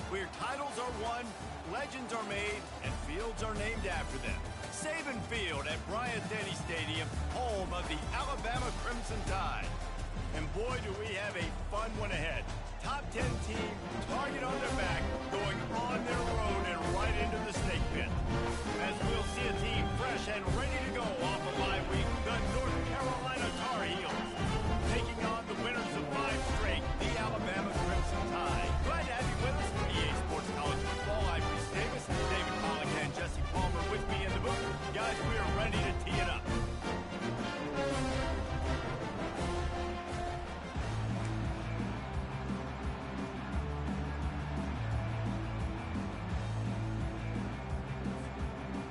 where titles are won, legends are made, and fields are named after them. Saban Field at Bryant-Denny Stadium, home of the Alabama Crimson Tide. And boy, do we have a fun one ahead. Top 10 team, target on their back, going on their road and right into the snake pit. As we'll see a team fresh and ready to go off a bye week, the North Carolina Tar Heels. Taking on the winners of 5 straight, the Alabama Crimson Tide. Glad to have you with us for EA Sports College Football. I'm Reese Davis, David Pollock, and Jesse Palmer with me in the booth. Guys, we are ready to tee it up.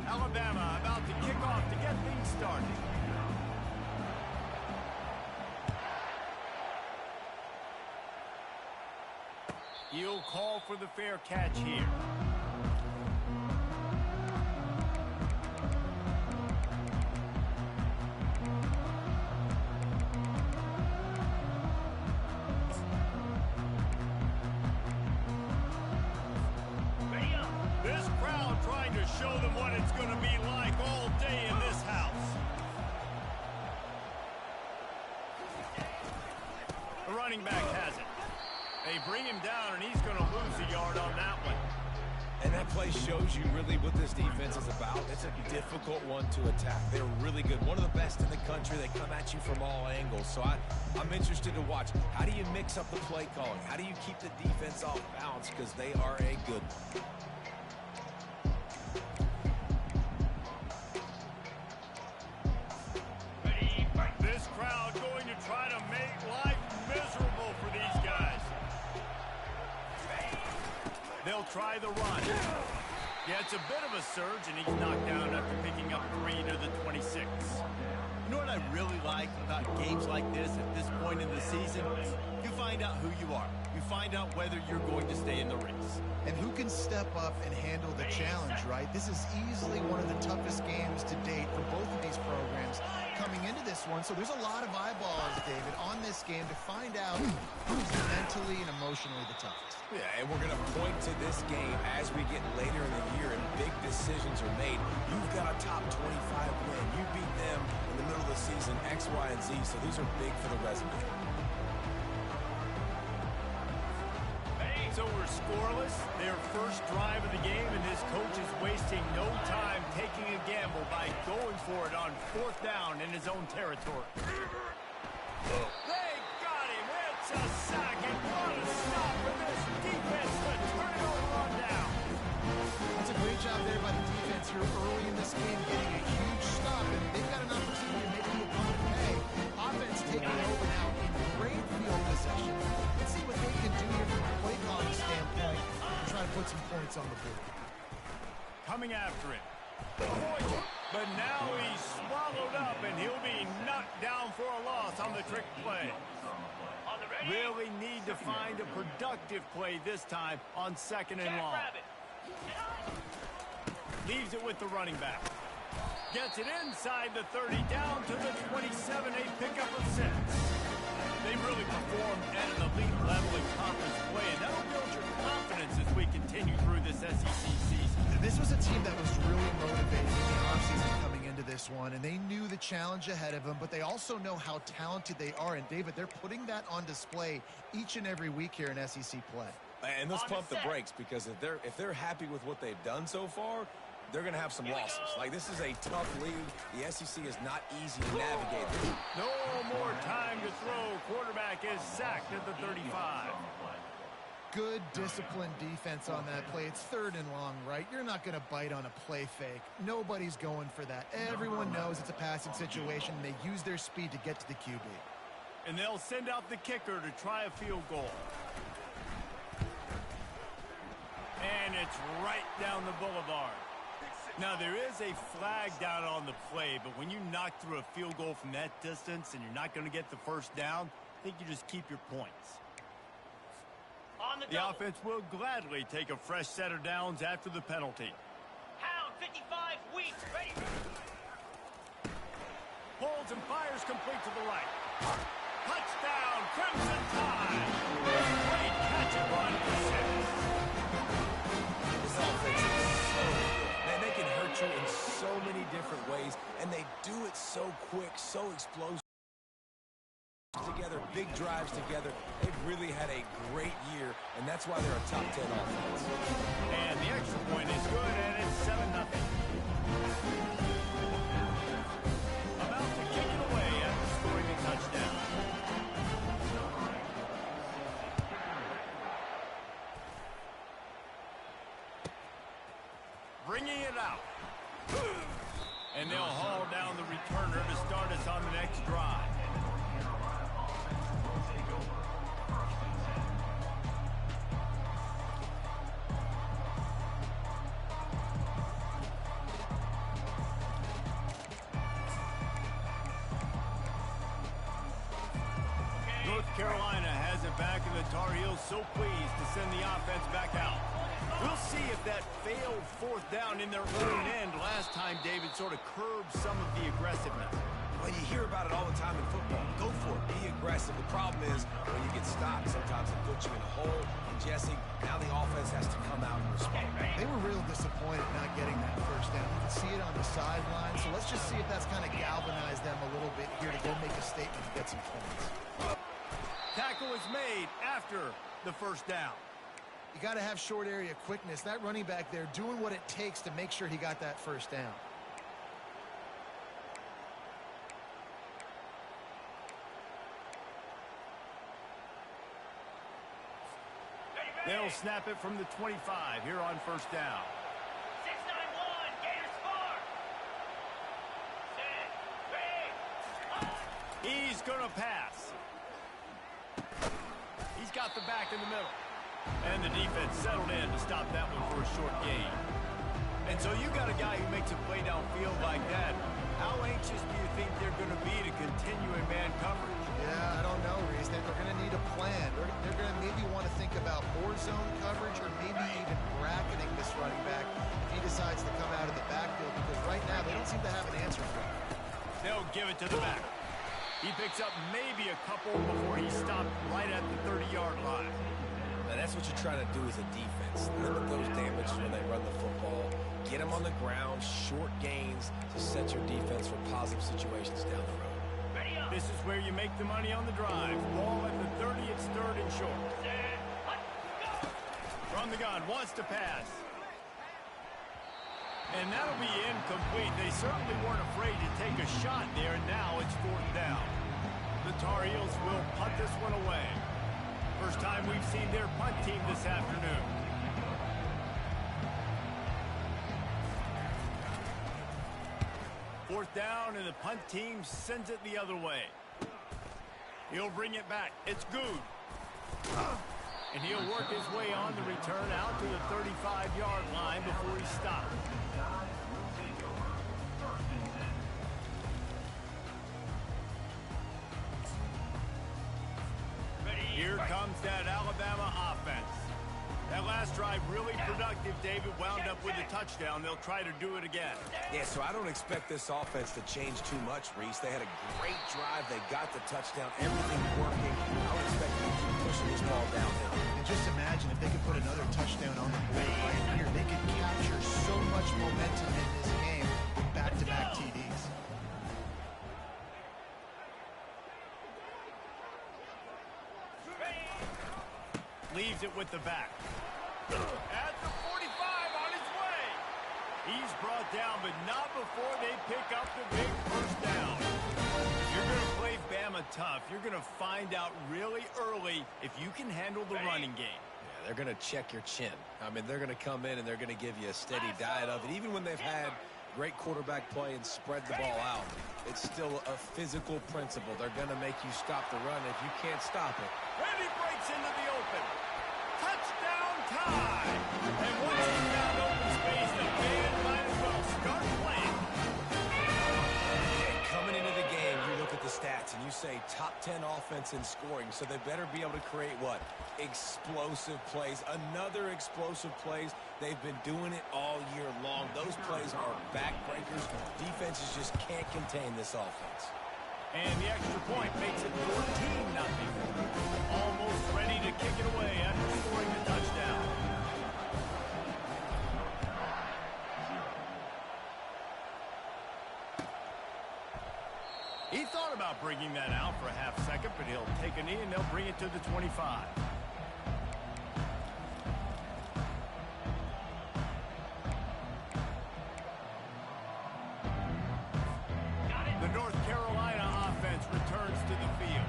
Alabama about to kick off to get things started. He'll call for the fair catch here. This crowd trying to show them what it's going to be like all day in this house. The running back has it. They bring him down, and he's going to lose a yard on that one. And that play shows you really what this defense is about. It's a difficult one to attack. They're really good. One of the best in the country. They come at you from all angles. So I'm interested to watch. How do you mix up the play calling? How do you keep the defense off balance? Because they are a good one. This crowd going to try to make life miserable for these guys. They'll try the run. Yeah, it's a bit of a surge, and he's knocked down after picking up 3 to the 26. You know what I really like about games like this at this point in the season? You find out who you are. You find out whether you're going to stay in the race. And who can step up and handle the challenge, right? This is easily one of the toughest games to date for both of these programs coming into this one. So there's a lot of eyeballs, David, on this game to find out who's mentally and emotionally the toughest. Yeah, and we're going to point to this game as we get later in the year and big decisions are made. You've got a top 25 win. You beat them in the middle of the season, X, Y, and Z, so these are big for the resume. So we're scoreless, their first drive of the game, and this coach is wasting no time taking a gamble by going for it on 4th down in his own territory. They got him. It's a sack, and what a stop for this defense to turn it over on down. That's a great job there by the defense here early in this game, getting a huge stop, and they've got an opportunity to make the opponent pay. Offense taking it over now in great field possession. Let's see what they can do here from a play calling standpoint and try to put some points on the board. Coming after it. But now he's swallowed up, and he'll be knocked down for a loss on the trick play. Really need to find a productive play this time on 2nd and long. Leaves it with the running back. Gets it inside the 30, down to the 27, a pickup of 6. They really performed at an elite level in conference play, and that'll build your confidence as we continue through this SEC season. This was a team that was really motivated in the offseason coming into this one, and they knew the challenge ahead of them, but they also know how talented they are. And, David, they're putting that on display each and every week here in SEC play. And let's pump the brakes, because if they're happy with what they've done so far, they're going to have some losses. Like, this is a tough league. The SEC is not easy to navigate through. No more time to throw. Quarterback is sacked at the 35. Good disciplined defense on that play. It's 3rd and long, right? You're not going to bite on a play fake. Nobody's going for that. Everyone knows it's a passing situation. They use their speed to get to the QB. And they'll send out the kicker to try a field goal. And it's right down the boulevard. Now, there is a flag down on the play, but when you knock through a field goal from that distance and you're not going to get the 1st down, I think you just keep your points. The offense will gladly take a fresh set of downs after the penalty. Hound 55 weeks, ready. Holds and fires complete to the right. Touchdown, Crimson Tide. Great catch and run for 6. big drives together. They've really had a great year, and that's why they're a top 10 offense. And the extra point is good, and it's 7-0. About to kick it away after scoring a touchdown. Bringing it out. And they'll haul down the returner to start us on the next drive. North Carolina has it back, and the Tar Heels so pleased to send the offense back out. We'll see if that failed fourth down in their own end last time, David, sort of curbed some of the aggressiveness. Well, you hear about it all the time in football. Go for it. Be aggressive. The problem is when you get stopped, sometimes it puts you in a hole. And, Jesse, now the offense has to come out and respond. They were real disappointed not getting that first down. You can see it on the sideline. So let's just see if that's kind of galvanized them a little bit here to go make a statement and get some points. Tackle is made after the first down. You got to have short area quickness. That running back there doing what it takes to make sure he got that first down. They'll snap it from the 25 here on first down. 6-9-1, Gators score. Set, 3, He's going to pass. He's got the back in the middle. And the defense settled in to stop that one for a short gain. And so you got a guy who makes a play downfield like that. How anxious do you think they're going to be to continue in man coverage? Yeah, I don't know, Reese. They're going to need a plan. They're going to maybe want to think about more zone coverage or maybe even bracketing this running back if he decides to come out of the backfield, because right now they don't seem to have an answer for him. They'll give it to the back. He picks up maybe a couple before he stopped right at the 30-yard line. Now, that's what you're trying to do as a defense. Limit those damages when they run the football. Get them on the ground, short gains to set your defense for positive situations down the road. ready up. This is where you make the money on the drive. Ball at the 30, it's third and short. Set, hut, go. From the gun, wants to pass. And that'll be incomplete. They certainly weren't afraid to take a shot there, and now it's fourth down. The Tar Heels will punt this one away. First time we've seen their punt team this afternoon. Fourth down, and the punt team sends it the other way. He'll bring it back. It's good. And he'll work his way on the return out to the 35-yard line before he stops. Here comes that Alabama offense. That last drive really productive. David wound up with a touchdown. They'll try to do it again. Yeah, so I don't expect this offense to change too much, Reese. They had a great drive. They got the touchdown. Everything working. I would expect them to keep pushing this ball downhill. And just imagine if they could put another touchdown on the board right here. They could capture so much momentum in this game with back-to-back TDs. Leaves it with the back. At the 45 on his way. He's brought down, but not before they pick up the big first down. If you're going to play Bama tough, you're going to find out really early if you can handle the running game. Yeah, they're going to check your chin. I mean, they're going to come in and they're going to give you a steady diet of it. Even when they've had great quarterback play and spread the ball out, it's still a physical principle. They're going to make you stop the run. If you can't stop it, And he breaks into the open. Touchdown tie. And once he's found open space, the band might as well start playing. and coming into the game, you look at the stats and you say top 10 offense in scoring, so they better be able to create what? Explosive plays. Another explosive plays. They've been doing it all year long. Those plays are backbreakers. Defenses just can't contain this offense. And the extra point makes it 14-0. Almost ready to kick it away after scoring the touchdown. He thought about bringing that out for a half second, but he'll take a knee and they'll bring it to the 25. The North Carolina offense returns to the field.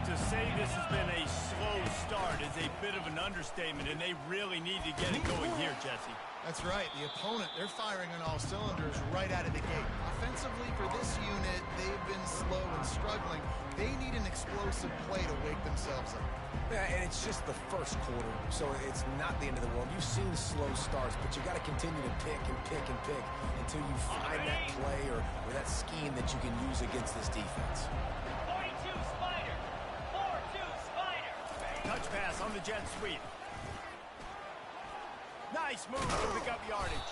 To say this has been a slow start is a bit of an understatement, and they really need to get it going here, Jesse. That's right. The opponent, they're firing on all cylinders right out of the gate. Offensively, for this unit, they've been slow and struggling. They need an explosive play to wake themselves up. Yeah, and it's just the first quarter, so it's not the end of the world. You've seen slow starts, but you got to continue to pick and pick and pick until you find that play or that scheme that you can use against this defense. 42 Spider. 4-2 Spider. Touch pass on the jet sweep. Nice move to pick up yardage.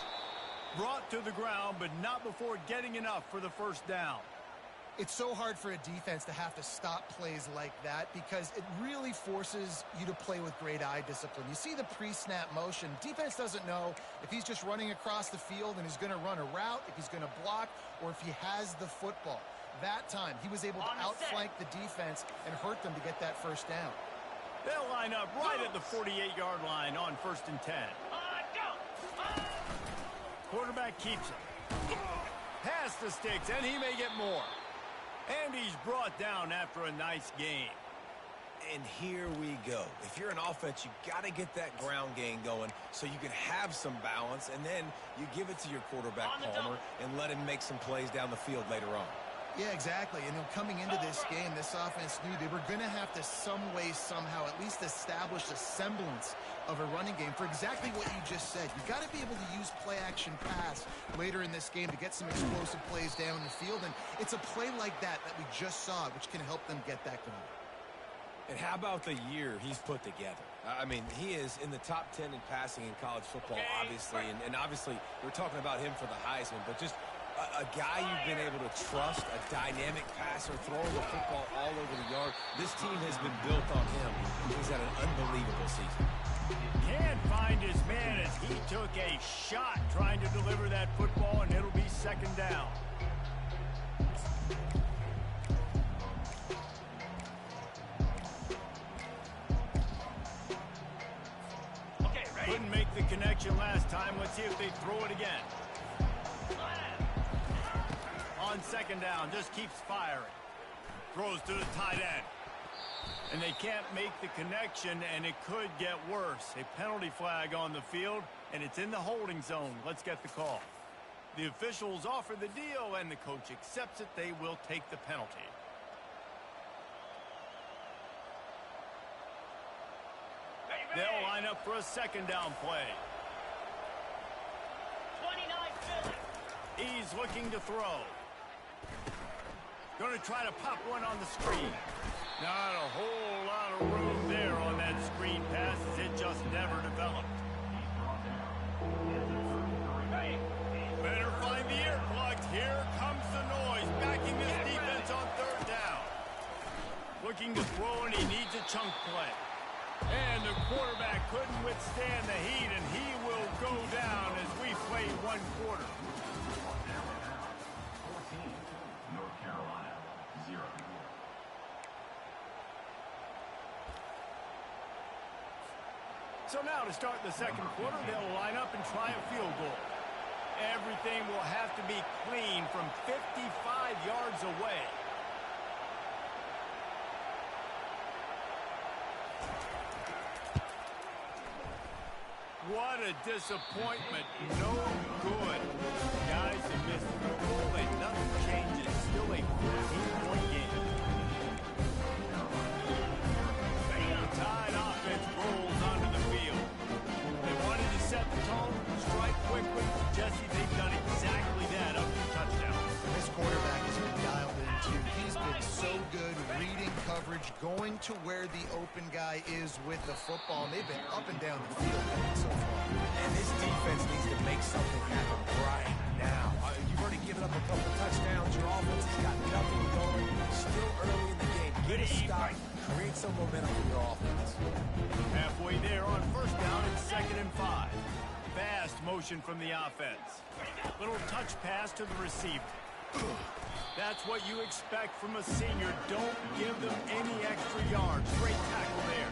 Brought to the ground, but not before getting enough for the first down. It's so hard for a defense to have to stop plays like that because it really forces you to play with great eye discipline. You see the pre-snap motion. Defense doesn't know if he's just running across the field and he's going to run a route, if he's going to block, or if he has the football. That time, he was able to outflank the defense and hurt them to get that first down. They'll line up right at the 48-yard line on 1st and 10. Quarterback keeps it. Pass the sticks, and he may get more. And he's brought down after a nice game. And here we go. If you're an offense, you got to get that ground game going so you can have some balance, and then you give it to your quarterback, Palmer, and let him make some plays down the field later on. Yeah, exactly. And coming into this game, this offense knew they were going to have to some way, somehow, at least establish a semblance of a running game for exactly what you just said. You got to be able to use play-action pass later in this game to get some explosive plays down the field. And it's a play like that we just saw, which can help them get that going. And how about the year he's put together? I mean, he is in the top 10 in passing in college football, obviously. And obviously, we're talking about him for the Heisman, but just a guy you've been able to trust, a dynamic passer, throwing the football all over the yard. This team has been built on him. He's had an unbelievable season. Can't find his man as he took a shot trying to deliver that football, and it'll be 2nd down. Okay, ready? Couldn't make the connection last time. Let's see if they throw it again. On 2nd down, just keeps firing. Throws to the tight end. And they can't make the connection, and it could get worse. A penalty flag on the field, and it's in the holding zone. Let's get the call. The officials offer the deal, and the coach accepts it. They will take the penalty. They'll line up for a 2nd down play. 29 Philly. He's looking to throw. Going to try to pop one on the screen. Not a whole lot of room there on that screen pass as it just never developed. Better find the ear plugs. Here comes the noise, backing this defense on 3rd down. Looking to throw, and he needs a chunk play. And the quarterback couldn't withstand the heat, and he will go down as we play 1 quarter. North Carolina, 0. So now to start the 2nd quarter, they'll line up and try a field goal. Everything will have to be clean from 55 yards away. What a disappointment. No good. Guys have missed the goal and nothing changes. Still a 14-point game. The Tide offense rolls onto the field. They wanted to set the tone, strike quickly. Jesse, they've done exactly that up to touchdown. This quarterback has been dialed in, too. He's been so good reading coverage, going to where the open guy is with the football. And they've been up and down the field so far. And this defense needs to make something happen right now. You've already given up a couple touchdowns. Your offense has got nothing going. Still early in the game. Get a stop. Create some momentum for your offense. Halfway there on 1st down, it's 2nd and 5. Fast motion from the offense. Little touch pass to the receiver. That's what you expect from a senior. Don't give them any extra yards. Great tackle there.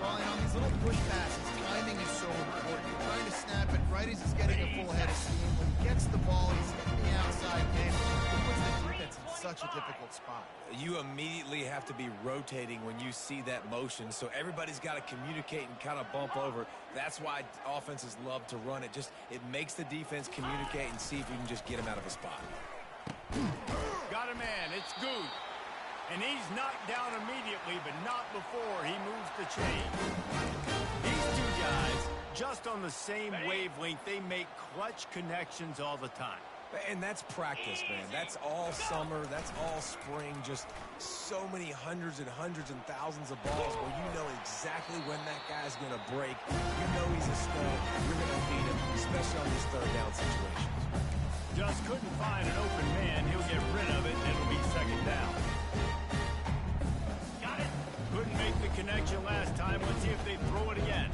Well, and on these little push passes, timing is so important. You're trying to snap it right as he's getting a full head of steam. When he gets the ball, he's hitting the outside man. It puts the defense in such a difficult spot. You immediately have to be rotating when you see that motion, so everybody's got to communicate and kind of bump over. That's why offenses love to run it. It makes the defense communicate and see if you can just get him out of a spot. Got a man. It's good. And he's knocked down immediately, but not before he moves the chain. These two guys, just on the same wavelength, they make clutch connections all the time. And that's practice, man. That's all summer. That's all spring. Just so many hundreds and thousands of balls where you know exactly when that guy's going to break. You know he's a stud. You're going to beat him, especially on these third down situations. Just couldn't find an open man. He'll get rid of it, and it'll be second down. Got it. Couldn't make the connection last time. Let's see if they throw it again.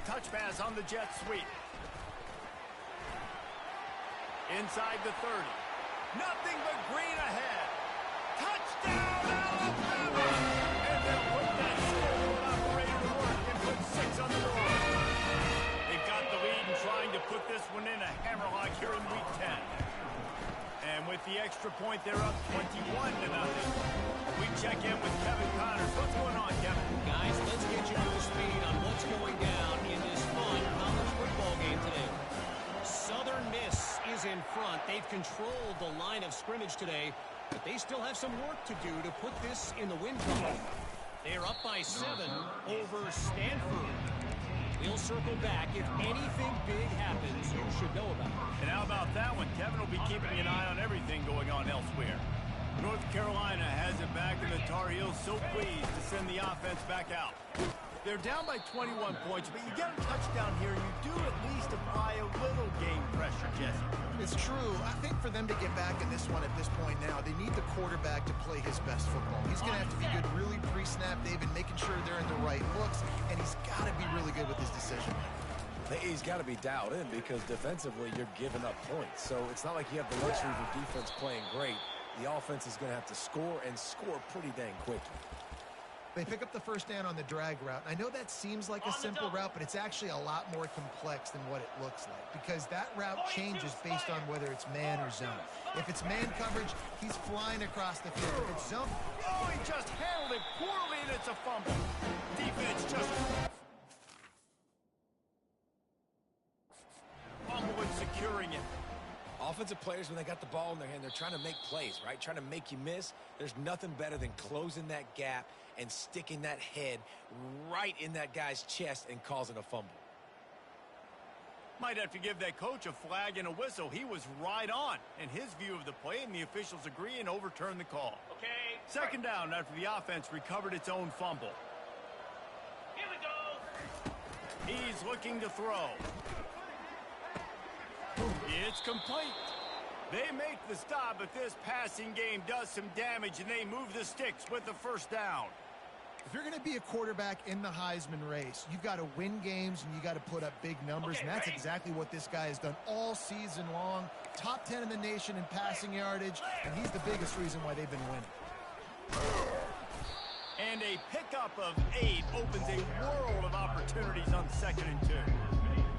Touch pass on the jet sweep. Inside the 30. Nothing but green ahead. Touchdown, Alabama! And they'll put that scoreboard operator to work and put 6 on the board. They've got the lead and trying to put this one in a hammerlock here in week 10. And with the extra point, they're up 21-0. We check in with Kevin Connors. What's going on, Kevin? Guys, let's get you up to speed on what's going down in this fun college football game today. Southern Miss is in front. They've controlled the line of scrimmage today, but they still have some work to do to put this in the win column. They are up by 7 over Stanford. We'll circle back. If anything big happens, you should know about it. And how about that one? Kevin will be keeping an eye on everything going on elsewhere. North Carolina has it back, and the Tar Heels so pleased to send the offense back out. They're down by 21 points, but you get a touchdown here, you do at least apply a little game pressure, Jesse. It's true. I think for them to get back in this one at this point now, they need the quarterback to play his best football. He's going to have to be good really pre-snap, David, making sure they're in the right looks, and he's got to be really good with his decision. He's got to be dialed in because defensively you're giving up points. So it's not like you have the luxury of your defense playing great. The offense is going to have to score and score pretty dang quickly. They pick up the first down on the drag route. I know that seems like a simple route, but it's actually a lot more complex than what it looks like because that route changes based on whether it's man or zone. If it's man coverage, he's flying across the field. If it's zone... Oh, he just handled it poorly, and it's a fumble. Defense just... fumble and securing it. Offensive players, when they got the ball in their hand, they're trying to make plays, right? Trying to make you miss. There's nothing better than closing that gap and sticking that head right in that guy's chest and causing a fumble. Might have to give that coach a flag and a whistle. He was right on in his view of the play, and the officials agree and overturn the call. Okay. Second down after the offense recovered its own fumble. Here we go. He's looking to throw. It's complete. They make the stop, but this passing game does some damage, and they move the sticks with the first down. If you're going to be a quarterback in the Heisman race, you've got to win games and you got to put up big numbers, and that's exactly what this guy has done all season long. Top 10 in the nation in passing yardage, and he's the biggest reason why they've been winning. And a pickup of 8 opens a world of opportunities on 2nd and 2.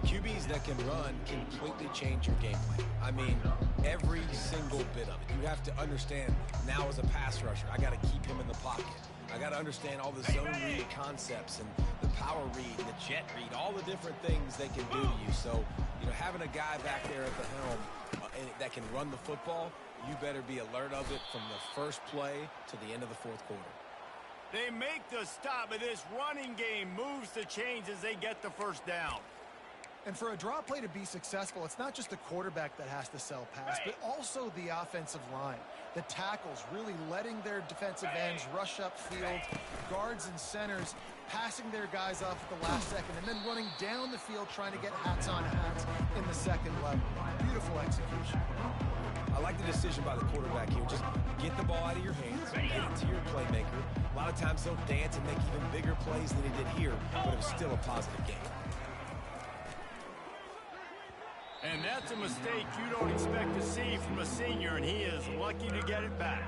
QBs that can run completely change your game plan. I mean, every single bit of it. You have to understand now as a pass rusher, I got to keep him in the pocket. I got to understand all the zone read concepts and the power read and the jet read, all the different things they can do to you. So, you know, having a guy back there at the helm that can run the football, you better be alert of it from the first play to the end of the fourth quarter. They make the stop, but this running game moves the chains as they get the first down. And for a draw play to be successful, it's not just the quarterback that has to sell pass, but also the offensive line. The tackles really letting their defensive ends rush upfield, guards and centers passing their guys off at the last second, and then running down the field trying to get hats on hats in the second level. Beautiful execution. I like the decision by the quarterback here. Just get the ball out of your hands, get it to your playmaker. A lot of times they'll dance and make even bigger plays than he did here, but it was still a positive game. And that's a mistake you don't expect to see from a senior, and he is lucky to get it back.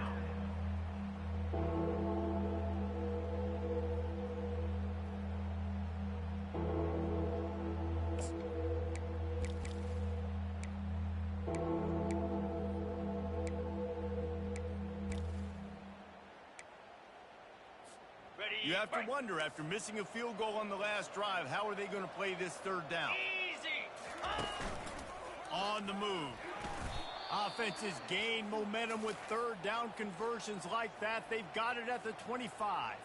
You have to wonder, after missing a field goal on the last drive, how are they going to play this third down? Easy. On the move. Offenses gain momentum with third down conversions like that. They've got it at the 25.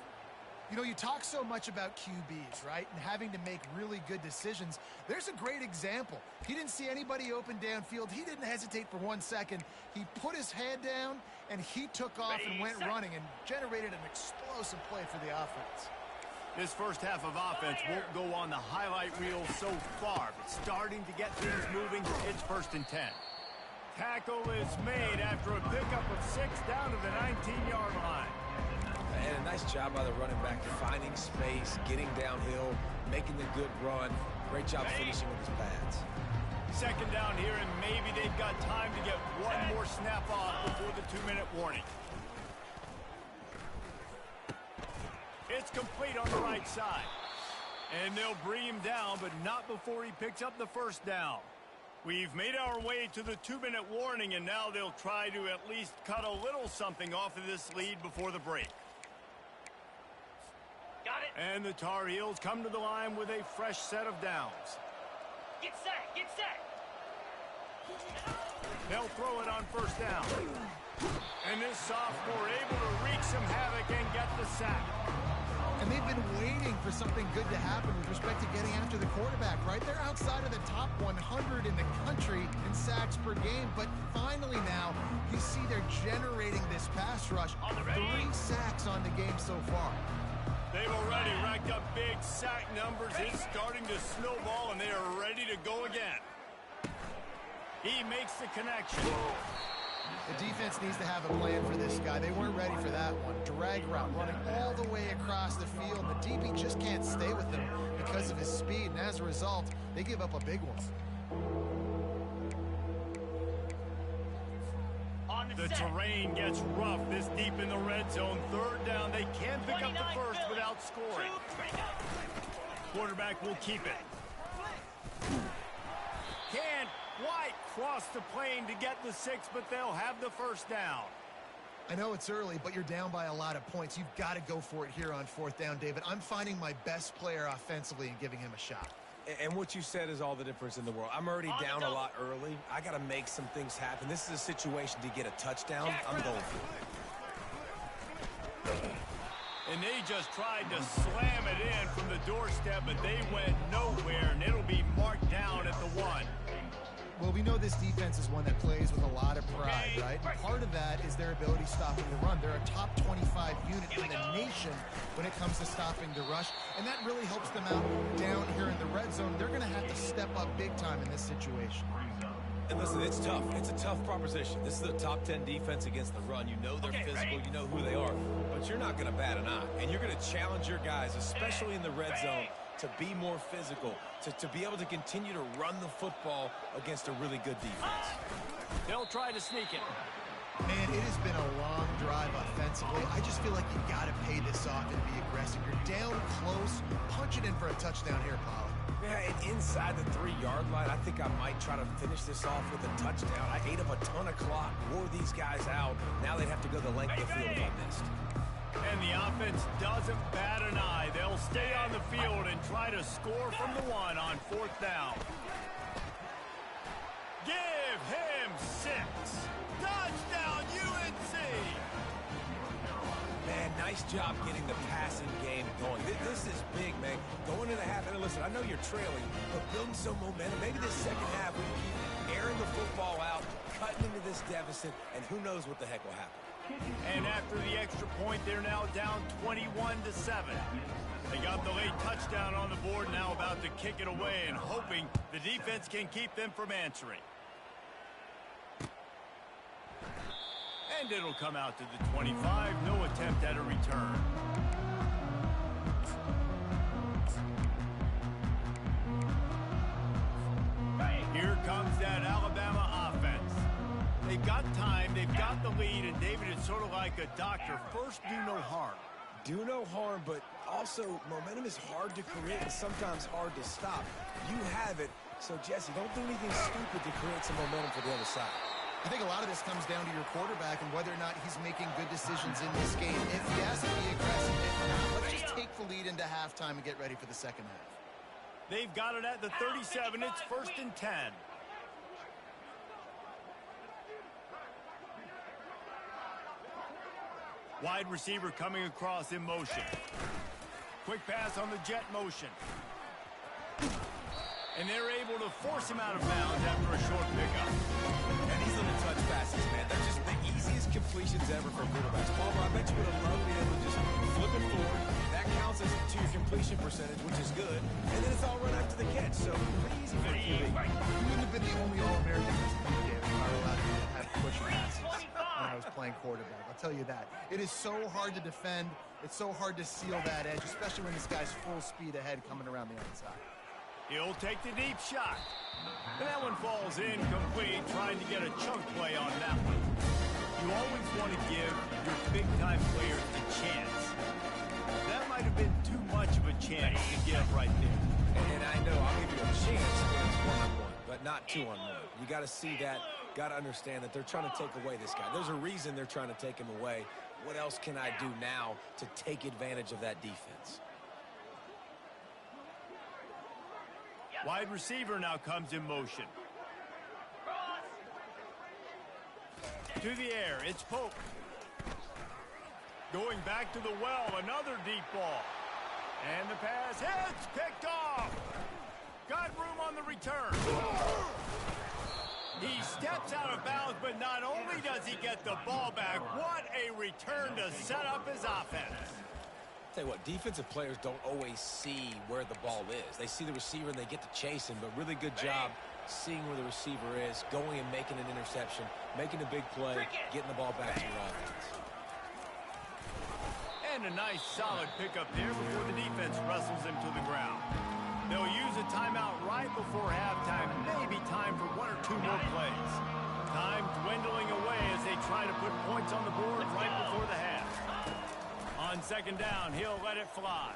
You know, you talk so much about QBs, right? And having to make really good decisions. There's a great example. He didn't see anybody open downfield. He didn't hesitate for 1 second. He put his head down, and he took off and went running and generated an explosive play for the offense. This first half of offense won't go on the highlight reel so far, but starting to get things moving, it's 1st and 10. Tackle is made after a pickup of 6 down to the 19-yard line. And a nice job by the running back, finding space, getting downhill, making the good run. Great job finishing with his pads. 2nd down here, and maybe they've got time to get one more snap off before the 2-minute warning. It's complete on the right side. And they'll bring him down, but not before he picks up the 1st down. We've made our way to the 2-minute warning, and now they'll try to at least cut a little something off of this lead before the break. Got it. And the Tar Heels come to the line with a fresh set of downs. Get set. Get set. They'll throw it on 1st down. And this sophomore able to wreak some havoc and get the sack. And they've been waiting for something good to happen with respect to getting after the quarterback, right? They're outside of the top 100 in the country in sacks per game, but finally now you see they're generating this pass rush. 3 sacks on the game so far. They've already racked up big sack numbers. It's starting to snowball, and they are ready to go again. He makes the connection. The defense needs to have a plan for this guy. They weren't ready for that one. Drag route running all the way across the field. The DB just can't stay with him because of his speed, and as a result, they give up a big one. The terrain gets rough this deep in the red zone. 3rd down, they can't pick up the 1st without scoring. Quarterback will keep it. Can't quite cross the plane to get the 6, but they'll have the 1st down. I know it's early, but you're down by a lot of points. You've got to go for it here on 4th down, David. I'm finding my best player offensively and giving him a shot. And what you said is all the difference in the world. I'm already down a lot early. I got to make some things happen. This is a situation to get a touchdown. I'm going for it. And they just tried to slam it in from the doorstep, but they went nowhere, and it'll be marked down at the 1. Well, we know this defense is one that plays with a lot of pride, right? And part of that is their ability stopping the run. They're a top 25 unit in the nation when it comes to stopping the rush, and that really helps them out down here in the red zone. They're going to have to step up big time in this situation. And listen, it's tough. It's a tough proposition. This is a top 10 defense against the run. You know they're physical. You know who they are. But you're not going to bat an eye. And you're going to challenge your guys, especially in the red zone, to be more physical, to be able to continue to run the football against a really good defense. They'll try to sneak it. Man, it has been a long drive offensively. I just feel like you got to pay this off and be aggressive. You're down close. Punch it in for a touchdown here, Pollard. Yeah, and inside the 3-yard line, I think I might try to finish this off with a touchdown. I ate up a ton of clock, wore these guys out. Now they'd have to go the length of the field if I missed. And the offense doesn't bat an eye. They'll stay on the field and try to score from the 1 on 4th down. Give him 6. Touchdown, UNC! Man, nice job getting the passing game going. This is big, man. Going into the half, and listen, I know you're trailing, but building some momentum. Maybe this second half we can keep airing the football out, cutting into this deficit, and who knows what the heck will happen. And after the extra point, they're now down 21-7. They got the late touchdown on the board, now about to kick it away and hoping the defense can keep them from answering. And it'll come out to the 25. No attempt at a return. Here comes that Alabama offense. They've got time, they've got the lead, and David, it's sort of like a doctor. First, do no harm. Do no harm, but also momentum is hard to create and sometimes hard to stop. You have it, so Jesse, don't do anything stupid to create some momentum for the other side. I think a lot of this comes down to your quarterback and whether or not he's making good decisions in this game. If he has to be aggressive, if not, let's just take the lead into halftime and get ready for the second half. They've got it at the 37. It's 1st and 10. Wide receiver coming across in motion. Quick pass on the jet motion. And they're able to force him out of bounds after a short pickup. And these little touch passes, man, they're just the easiest completions ever for quarterbacks. Palmer, I bet you would have loved being able to just flip it forward. That counts as to your completion percentage, which is good. And then it's all run after the catch, so pretty easy for a QB. You wouldn't have been the only All-American this week, David, if I were allowed to have push passes when I was playing quarterback. I'll tell you that. It is so hard to defend. It's so hard to seal that edge, especially when this guy's full speed ahead coming around the outside. He'll take the deep shot. And that one falls incomplete, trying to get a chunk play on that one. You always want to give your big-time players a chance. That might have been too much of a chance to give right there. And I know I'll give you a chance when it's one-on-one, but not two-on-one. You got to see that, got to understand that they're trying to take away this guy. There's a reason they're trying to take him away. What else can I do now to take advantage of that defense? Wide receiver now comes in motion. To the air, it's Pope. Going back to the well, another deep ball. And the pass hits, picked off. Got room on the return. He steps out of bounds, but not only does he get the ball back, what a return to set up his offense. Tell you what, defensive players don't always see where the ball is. They see the receiver and they get to chase him, but really good job seeing where the receiver is, going and making an interception, making a big play, getting the ball back to your offense. And a nice solid pickup there before the defense wrestles him to the ground. They'll use a timeout right before halftime, maybe time for one or two more plays. Time dwindling away as they try to put points on the board right before the half. On second down, he'll let it fly.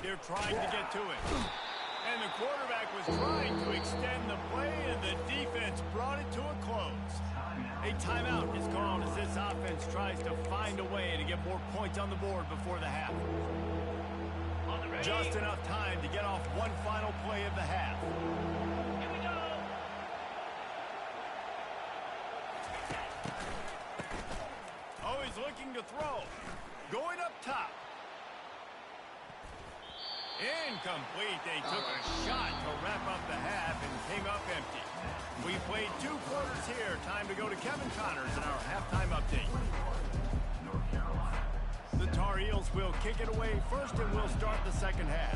They're trying to get to it. And the quarterback was trying to extend the play, and the defense brought it to a close. A timeout is called as this offense tries to find a way to get more points on the board before the half. Just enough time to get off one final play of the half. Here we go. Oh, he's looking to throw. Going up top. Incomplete. They took a shot to wrap up the half and came up empty. We played 2 quarters here. Time to go to Kevin Connors in our halftime update. North Carolina. The Tar Heels will kick it away first, and we'll start the second half.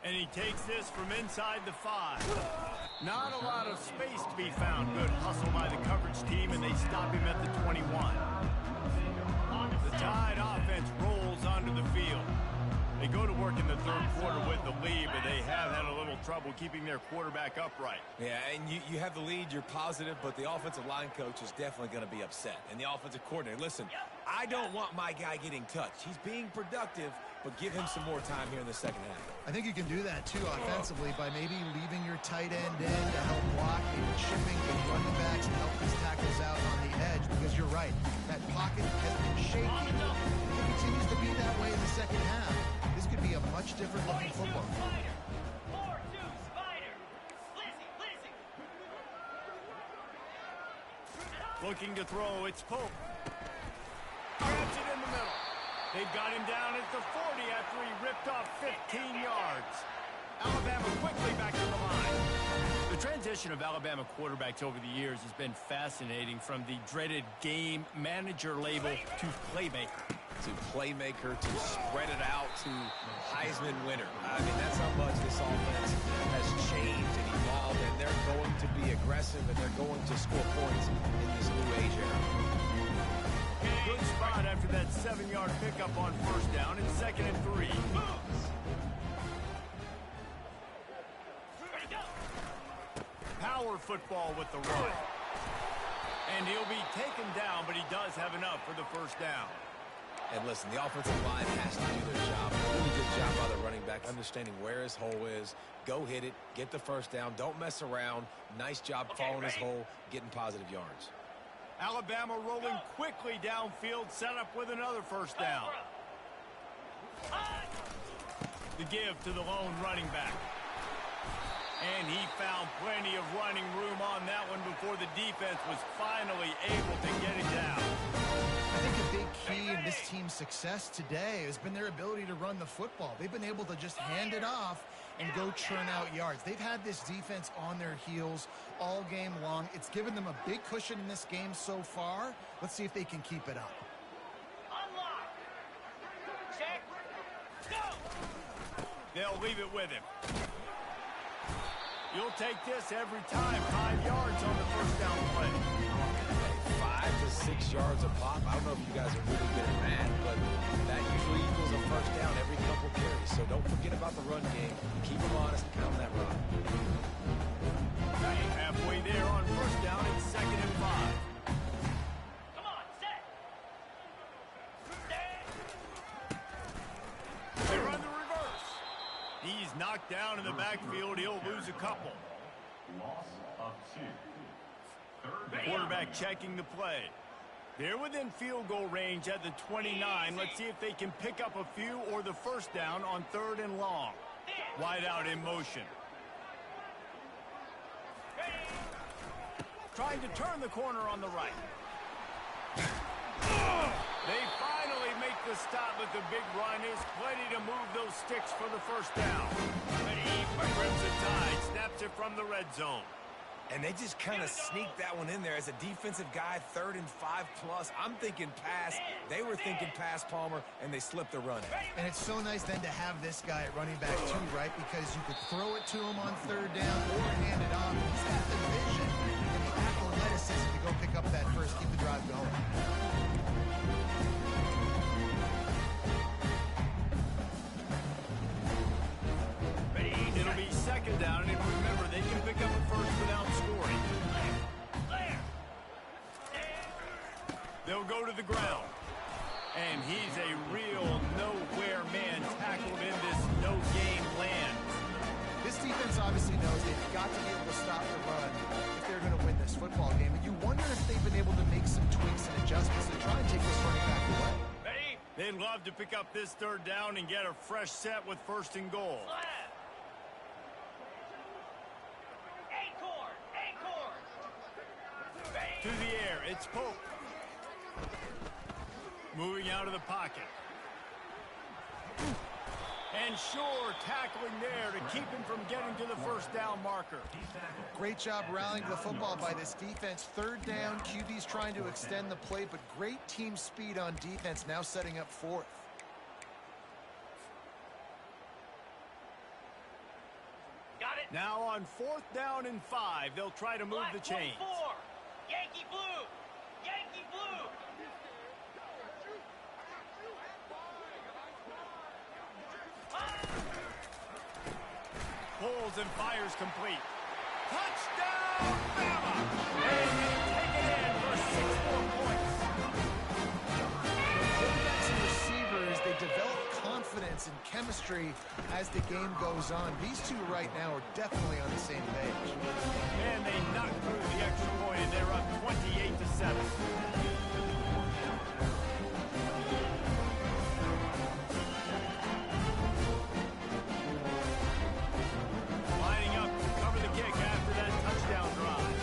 And he takes this from inside the 5. Not a lot of space to be found. Good hustle by the coverage team, and they stop him at the 21. The Tide offense rolls onto the field. They go to work in the third quarter with the lead, but they have had a little trouble keeping their quarterback upright. Yeah, and you have the lead, you're positive, but the offensive line coach is definitely going to be upset. And the offensive coordinator, listen, I don't want my guy getting touched. He's being productive, but give him some more time here in the second half. I think you can do that, too, offensively, by maybe leaving your tight end in to help block, maybe chipping the running backs and help these tackles out on the edge, because you're right. That pocket has been shaky. If it continues to be that way in the second half, this could be a much different looking football. Spider. 4-2 Spider. Lizzie. Looking to throw, it's Pope. Grabs it in the middle. They've got him down at the 40 after he ripped off 15 yards. Alabama quickly back to the line. The transition of Alabama quarterbacks over the years has been fascinating, from the dreaded game manager label to playmaker. To playmaker, to spread it out, to Heisman winner. I mean, that's how much this offense has changed and evolved, and they're going to be aggressive, and they're going to score points in this new age era. Good spot after that 7-yard pickup on first down and 2nd and 3. Ready, go. Power football with the run. And he'll be taken down, but he does have enough for the first down. And listen, the offensive line has to do their job. Really good job by the running back, understanding where his hole is. Go hit it, get the first down, don't mess around. Nice job following his hole, getting positive yards. Alabama rolling quickly downfield, set up with another first down. The give to the lone running back. And he found plenty of running room on that one before the defense was finally able to get it down. I think a big key in this team's success today has been their ability to run the football. They've been able to just hand it off and go churn out yards. They've had this defense on their heels all game long. It's given them a big cushion in this game so far. Let's see if they can keep it up. Unlock. Check. Go. They'll leave it with him. You'll take this every time. 5 yards on the first down play. 5 to 6 yards a pop. I don't know if you guys are really good at math, but that usually equals a first down every couple carries. So don't forget about the run game. Keep them honest, pound that rock. Halfway there on first down and 2nd and 5. Come on, set. Stand. They run the reverse. He's knocked down in the backfield. He'll lose a couple. Loss of 2. The quarterback checking the play. They're within field goal range at the 29. Let's see if they can pick up a few or the first down on 3rd and long. Wide out in motion. Trying to turn the corner on the right. They finally make the stop, but the big run is plenty to move those sticks for the first down. Ready for Crimson Tide. Snaps it from the red zone. And they just kind of sneaked that one in there as a defensive guy, 3rd and 5 plus. I'm thinking pass. They were thinking pass, Palmer, and they slipped the run. And it's so nice then to have this guy at running back too, right? Because you could throw it to him on 3rd down or hand it off. He's got the vision and the athleticism to go pick up that first, keep the drive going. It'll be 2nd down, and remember, they can pick up a first without scoring. They'll go to the ground. And he's a real nowhere man tackled in this no-game land. This defense obviously knows they've got to be able to stop the run if they're going to win this football game. And you wonder if they've been able to make some tweaks and adjustments to try and take this running back away. Ready. They'd love to pick up this 3rd down and get a fresh set with 1st and goal. Acorn. Acorn. Ready. To the air, it's Pope. Moving out of the pocket. And sure, tackling there to keep him from getting to the first down marker. Great job rallying the football by this defense. 3rd down, QB's trying to extend the play, but great team speed on defense, now setting up 4th. Got it. Now on 4th down and 5, they'll try to move the chains. 4. Yankee blue. Yankee blue. Pulls and fires complete. Touchdown, Bama! And they take it in for 6 more points. Quarterbacks and receivers, they develop confidence and chemistry as the game goes on. These two right now are definitely on the same page. And they knock through the extra point, and they're up 28-7. Lining up to cover the kick after that touchdown drive.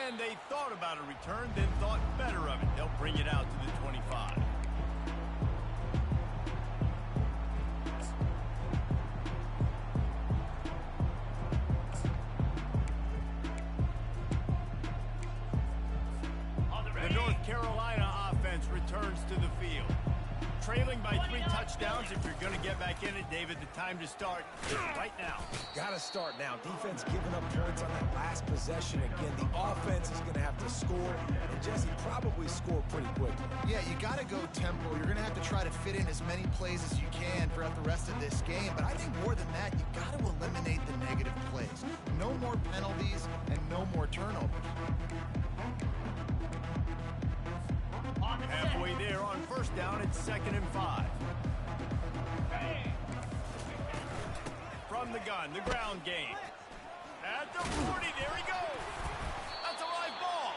And they thought about a return, then thought better of it. They'll bring it out to the 25. On the The ready. North Carolina offense returns to the field. trailing by 3 touchdowns. If you're going to get back in it, David, the time to start is right now. Got to start now. Defense giving up points on that last possession. Again, the offense is going to have to score, and Jesse probably score pretty quickly. Yeah, you got to go tempo. You're going to have to try to fit in as many plays as you can throughout the rest of this game. But I think more than that, you got to eliminate the negative plays. No more penalties and no more turnovers. Halfway there on first down, it's 2nd and 5. From the gun, the ground game. At the 40, there he goes. That's a live ball.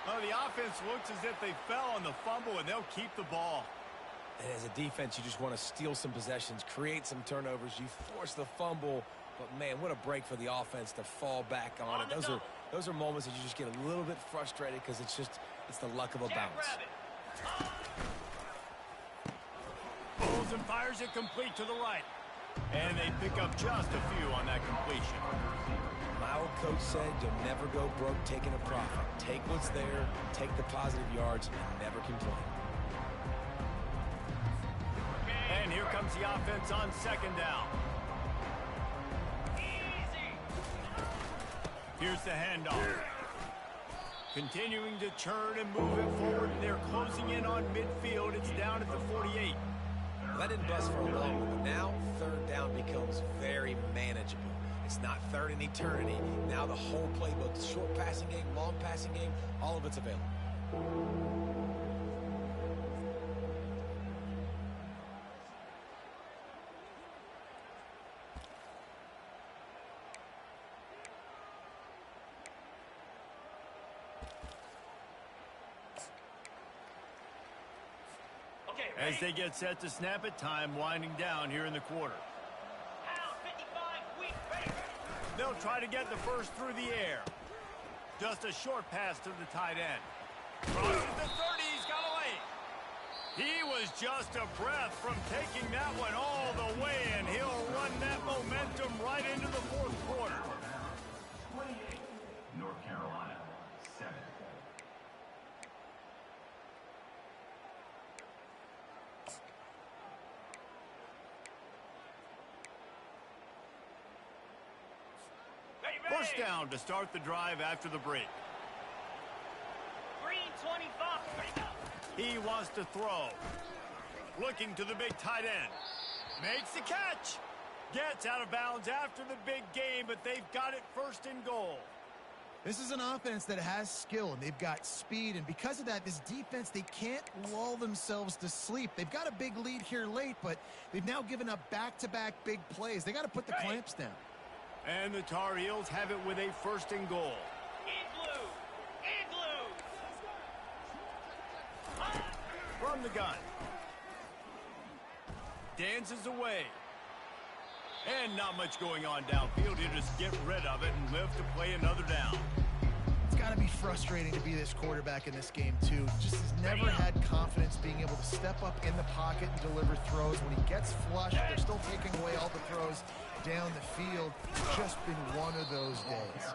Well, the offense looks as if they fell on the fumble, and they'll keep the ball. And as a defense, you just want to steal some possessions, create some turnovers. You force the fumble, but man, what a break for the offense to fall back on it. Those are moments that you just get a little bit frustrated because it's the luck of a bounce. Pulls and fires it complete to the right. And they pick up just a few on that completion. My old coach said you'll never go broke taking a profit. Take what's there, take the positive yards, and never complain. And here comes the offense on 2nd down. Here's the handoff. Continuing to churn and move it forward. They're closing in on midfield. It's down at the 48. That didn't bust for a long one, but now 3rd down becomes very manageable. It's not 3rd in eternity. Now the whole playbook, the short passing game, long passing game, all of it's available. As they get set to snap it, time winding down here in the quarter. They'll try to get the first through the air. Just a short pass to the tight end. Crosses the 30, he's got away. He was just a breath from taking that one all the way, and he'll run that momentum right into the 4th quarter. 28, North Carolina, 7. First down to start the drive after the break. Green 25. He wants to throw. Looking to the big tight end. Makes the catch. Gets out of bounds after the big game, but they've got it 1st and goal. This is an offense that has skill, and they've got speed, and because of that, this defense, they can't lull themselves to sleep. They've got a big lead here late, but they've now given up back-to-back big plays. They got to put the clamps down. And the Tar Heels have it with a 1st and goal. Igloo! Igloo! From the gun. Dances away. And not much going on downfield. He'll just get rid of it and live to play another down. It's got to be frustrating to be this quarterback in this game, too. Just has never had confidence being able to step up in the pocket and deliver throws. When he gets flushed, they're still taking away all the throws down the field. It's just been one of those days.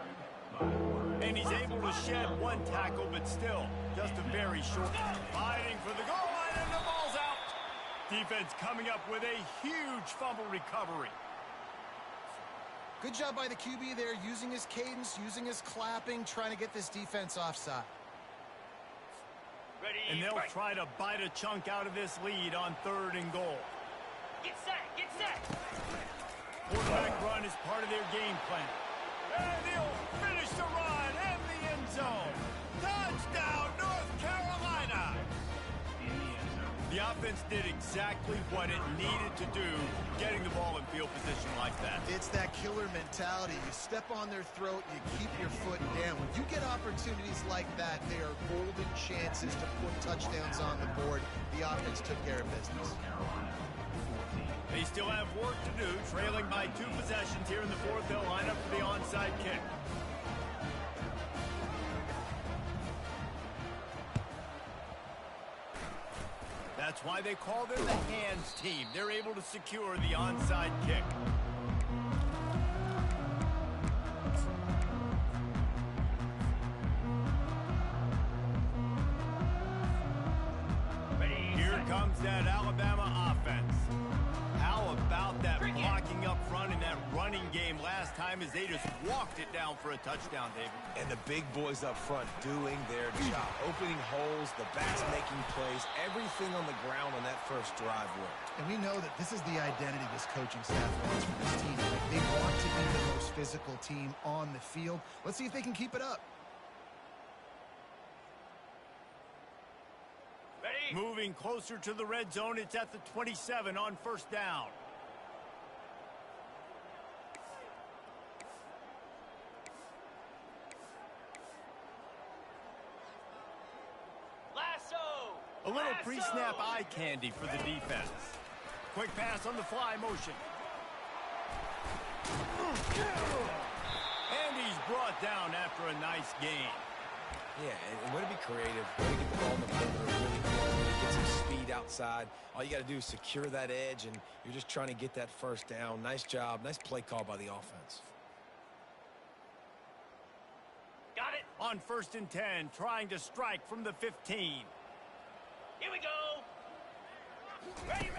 And he's able to shed 1 tackle, but still just a very short. Fighting for the goal line, and the ball's out. Defense coming up with a huge fumble recovery. Good job by the QB there, using his cadence, using his clapping, trying to get this defense offside. Ready, And they'll try to bite a chunk out of this lead on 3rd and goal. Get set! Get set! Quarterback run is part of their game plan. And he'll finish the run in the end zone. Touchdown, North Carolina! The offense did exactly what it needed to do, getting the ball in field position like that. It's that killer mentality. You step on their throat, you keep your foot down. When you get opportunities like that, they are golden chances to put touchdowns on the board. The offense took care of business. They still have work to do, trailing by 2 possessions here in the 4th. They'll line up for the onside kick. That's why they call them the hands team. They're able to secure the onside kick. Here comes that Alabama offense. How about that blocking up front in that running game last time as they just walked it down for a touchdown, David? And the big boys up front doing their job. Opening holes, the backs making plays, everything on the ground on that first drive worked. And we know that this is the identity this coaching staff wants for this team. They want to be the most physical team on the field. Let's see if they can keep it up. Moving closer to the red zone, it's at the 27 on first down. Lasso! A little pre-snap eye candy for the defense. Quick pass on the fly motion. And he's brought down after a nice gain. Yeah, and way to be creative, way to get the ball in the perimeter really quickly, get some speed outside. All you got to do is secure that edge, and you're just trying to get that first down. Nice job, nice play call by the offense. Got it. On 1st and 10, trying to strike from the 15. Here we go. Ready.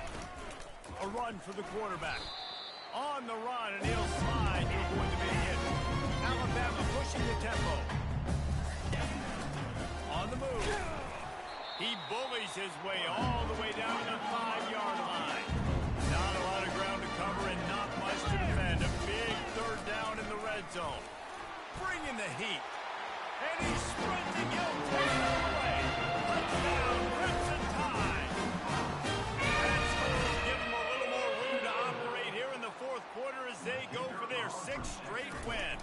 A run for the quarterback. On the run, and he'll slide to avoid the big hit. Alabama pushing the tempo. On the move. He bullies his way all the way down to the 5-yard line. Not a lot of ground to cover and not much to defend. A big third down in the red zone. Bringing the heat. And he's sprinting. He'll take it all away. Touchdown, Crimson Tide. That's going to give them a little more room to operate here in the fourth quarter as they go for their 6th straight win.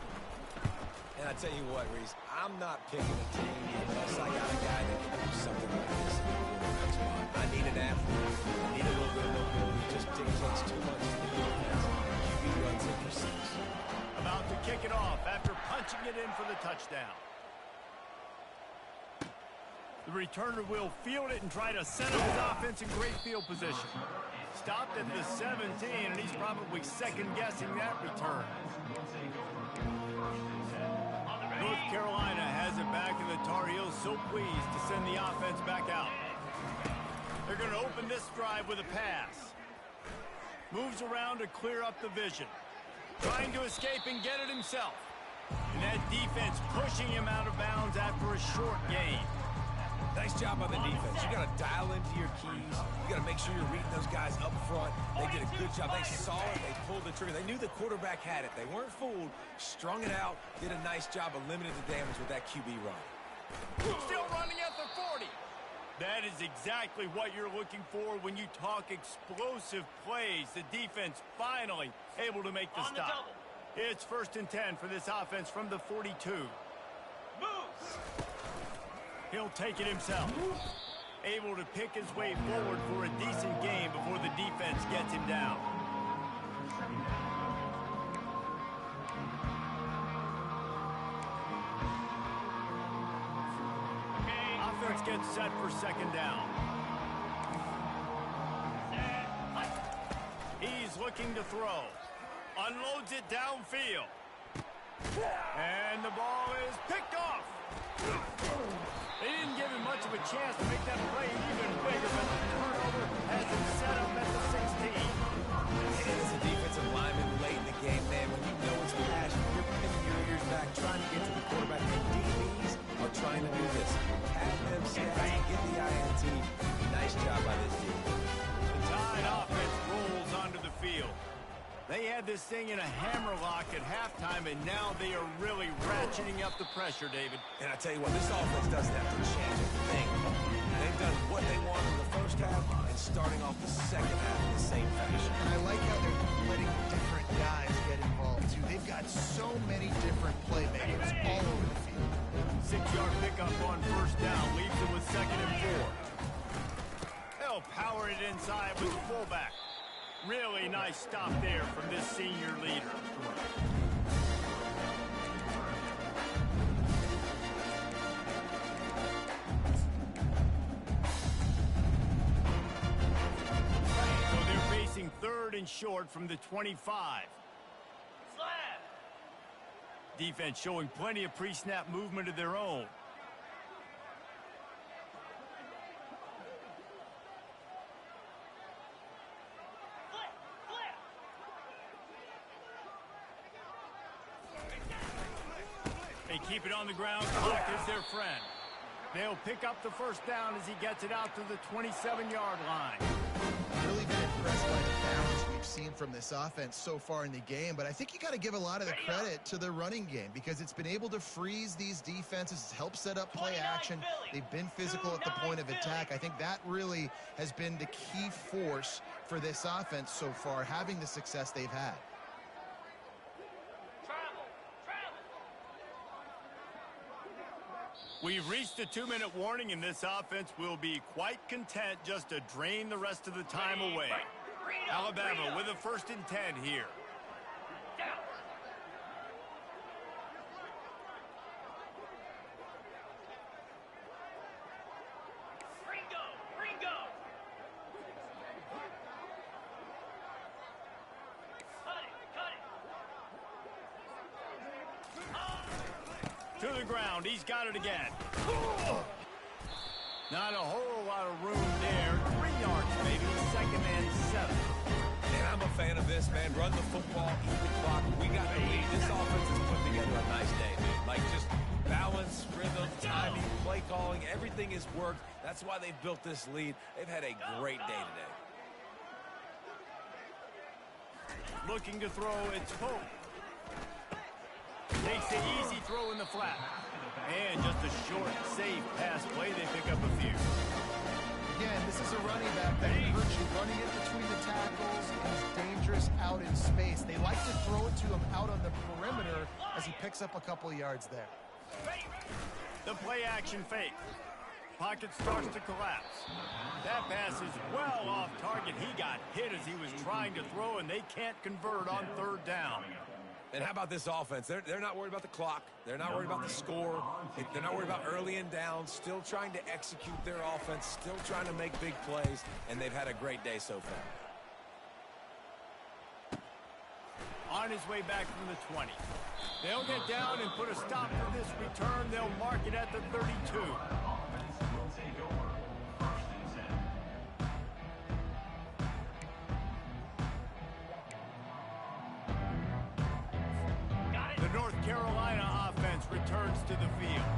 And I tell you what, Reese, I'm not picking a team unless I got a guy that can do something like this in the quarterback spot. I need an athlete. I need a little bit of mobility. Just dictates too much to the defense. QB runs in for 6. About to kick it off after punching it in for the touchdown. The returner will field it and try to set up his offense in great field position. Stopped at the 17, and he's probably second-guessing that return. North Carolina has it back, and the Tar Heels so pleased to send the offense back out. They're going to open this drive with a pass. Moves around to clear up the vision. Trying to escape and get it himself. And that defense pushing him out of bounds after a short gain. Nice job by the defense. You got to dial into your keys. You got to make sure you're reading those guys up front. They did a good job. They saw it. They pulled the trigger. They knew the quarterback had it. They weren't fooled. Strung it out. Did a nice job of limiting the damage with that QB run. Still running at the 40. That is exactly what you're looking for when you talk explosive plays. The defense finally able to make the stop. It's 1st and 10 for this offense from the 42. Moves. He'll take it himself. Able to pick his way forward for a decent game before the defense gets him down. Offense gets set for 2nd down. He's looking to throw. Unloads it downfield. And the ball is picked off. They didn't give him much of a chance to make that play even bigger, but the turnover has him set up at the 16. And as a defensive lineman late in the game, man, when you know it's passion, you're pinning your ears back, trying to get to the quarterback. And DBs are trying to do this. Have them stats, get the INT. Nice job by this team. The Tide offense rolls onto the field. They had this thing in a hammerlock at halftime, and now they are really ratcheting up the pressure, David. And I tell you what, this offense doesn't have to change a thing. They've done what they wanted in the first half and starting off the second half in the same fashion. And I like how they're letting different guys get involved, too. They've got so many different playmakers all over the field. 6-yard pickup on 1st down, leaves them with 2nd and 4. They'll power it inside with the fullback. Really nice stop there from this senior leader. So they're facing 3rd and short from the 25. Slap. Defense showing plenty of pre-snap movement of their own. They keep it on the ground. Clock is their friend. They'll pick up the first down as he gets it out to the 27-yard line. Really been impressed by the balance we've seen from this offense so far in the game, but I think you got to give a lot of the credit to the running game because it's been able to freeze these defenses, help set up play action. They've been physical at the point of attack. I think that really has been the key force for this offense so far, having the success they've had. We've reached the 2-minute warning, and this offense will be quite content just to drain the rest of the time away. Alabama with a 1st and 10 here. To the ground, he's got it again. Not a whole lot of room there. 3 yards, maybe. 2nd and 7. And I'm a fan of this, man. Run the football, eat the clock. We got the lead. This offense has put together a nice day, man. Like just balance, rhythm, timing, play calling, everything has worked. That's why they've built this lead. They've had a great day today. Looking to throw, it's Pope. Takes the easy throw in the flat. And just a short, safe pass play. They pick up a few. Again, this is a running back that hurts you running it between the tackles. He's dangerous out in space. They like to throw it to him out on the perimeter as he picks up a couple of yards there. The play action fake. Pocket starts to collapse. That pass is well off target. He got hit as he was trying to throw, and they can't convert on 3rd down. And how about this offense? They're not worried about the clock. They're not worried about the score. They're not worried about early and down. Still trying to execute their offense. Still trying to make big plays. And they've had a great day so far. On his way back from the 20. They'll get down and put a stop to this return. They'll mark it at the 32. Will take over 1st and 10. The North Carolina offense returns to the field.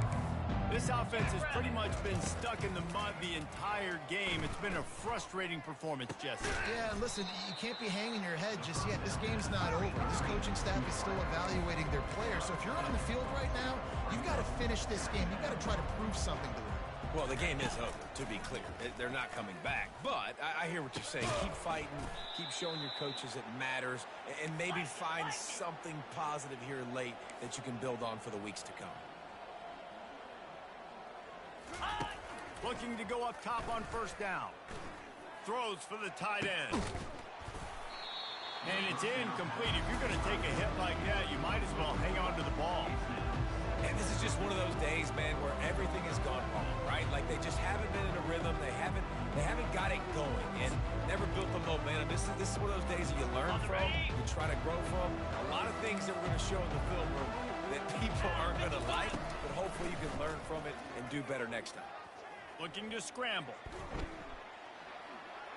This offense has pretty much been stuck in the mud the entire game. It's been a frustrating performance, Jesse. Yeah, and listen, you can't be hanging your head just yet. This game's not over. This coaching staff is still evaluating their players. So if you're on the field right now, you've got to finish this game. You've got to try to prove something to them. Well, the game is over, to be clear. They're not coming back. But I hear what you're saying. Keep fighting. Keep showing your coaches it matters. And maybe find something positive here late that you can build on for the weeks to come. Looking to go up top on 1st down. Throws for the tight end. And it's incomplete. If you're going to take a hit like that, you might as well hang on to the ball. And this is just one of those days, man, where everything has gone wrong, right? Like they just haven't been in a rhythm. They haven't got it going and never built the momentum. This is one of those days that you learn from, you try to grow from. A lot of things that we're going to show in the film room that people aren't going to like, but hopefully you can learn from it and do better next time. Looking to scramble.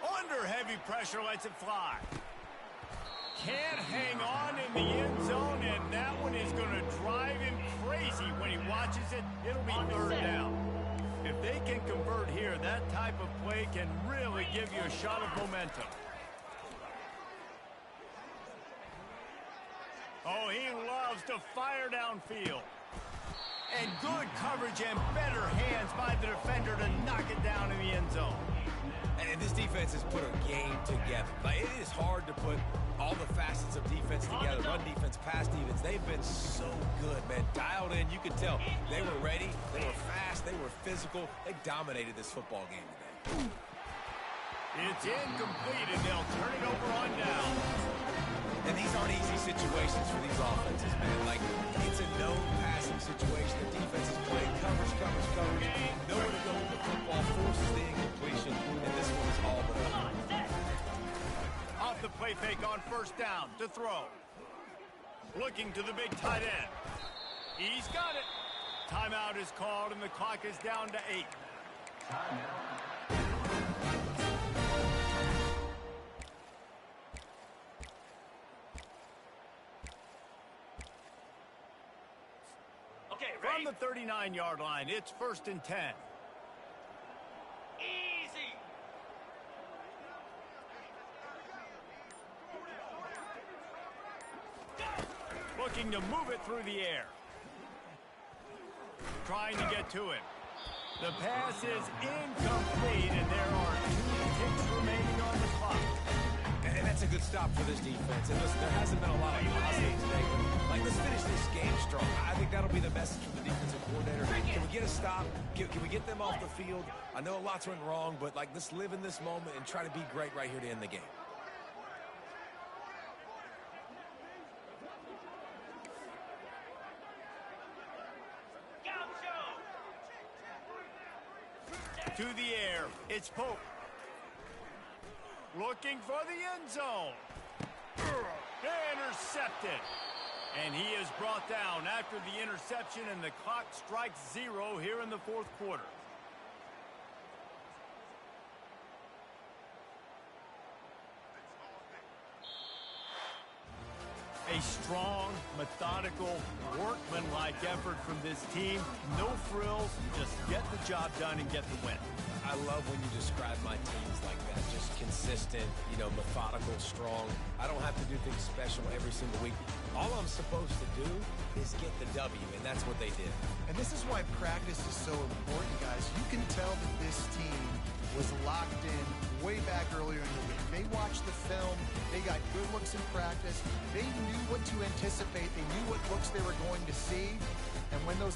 Under heavy pressure, lets it fly. Can't hang on in the end zone, and that one is going to drive him crazy when he watches it. It'll be 3rd down. If they can convert here, that type of play can really give you a shot of momentum. Oh, he loves to fire downfield. And good coverage and better hands by the defender to knock it down in the end zone. And this defense has put a game together. Like, it is hard to put all the facets of defense together. Run defense, pass defense. They've been so good, man. Dialed in. You could tell they were ready. They were fast. They were physical. They dominated this football game today. It's incomplete, and they'll turn it over on down. And these aren't easy situations for these offenses, man. Like, it's a no passing situation. The defense is playing coverage. Nowhere to go with the football, forces the incompletion, and this one is all but over. Off the play fake on 1st down to throw. Looking to the big tight end. He's got it. Timeout is called, and the clock is down to 8. Okay, From the 39-yard line, it's 1st and 10. Easy. Looking to move it through the air. Trying to get to him. The pass is incomplete, and there are 2 ticks remaining on the clock. And that's a good stop for this defense. And listen, there hasn't been a lot of positive today, but like, let's finish this game strong. I think that'll be the message from the defensive coordinator. Can we get a stop? Can we get them off the field? I know lots went wrong, but like, let's live in this moment and try to be great right here to end the game. To the air, it's Pope. Looking for the end zone. Intercepted. And he is brought down after the interception, and the clock strikes 0 here in the 4th quarter. A strong, methodical, workmanlike effort from this team. No frills, just get the job done and get the win. I love when you describe my teams like that. Just consistent, methodical, strong. I don't have to do things special every single week. All I'm supposed to do is get the W, and that's what they did. And this is why practice is so important, guys. You can tell that this team was locked in way back earlier in the week. They watched the film. They got good looks in practice. They knew what to anticipate. They knew what looks they were going to see. And when those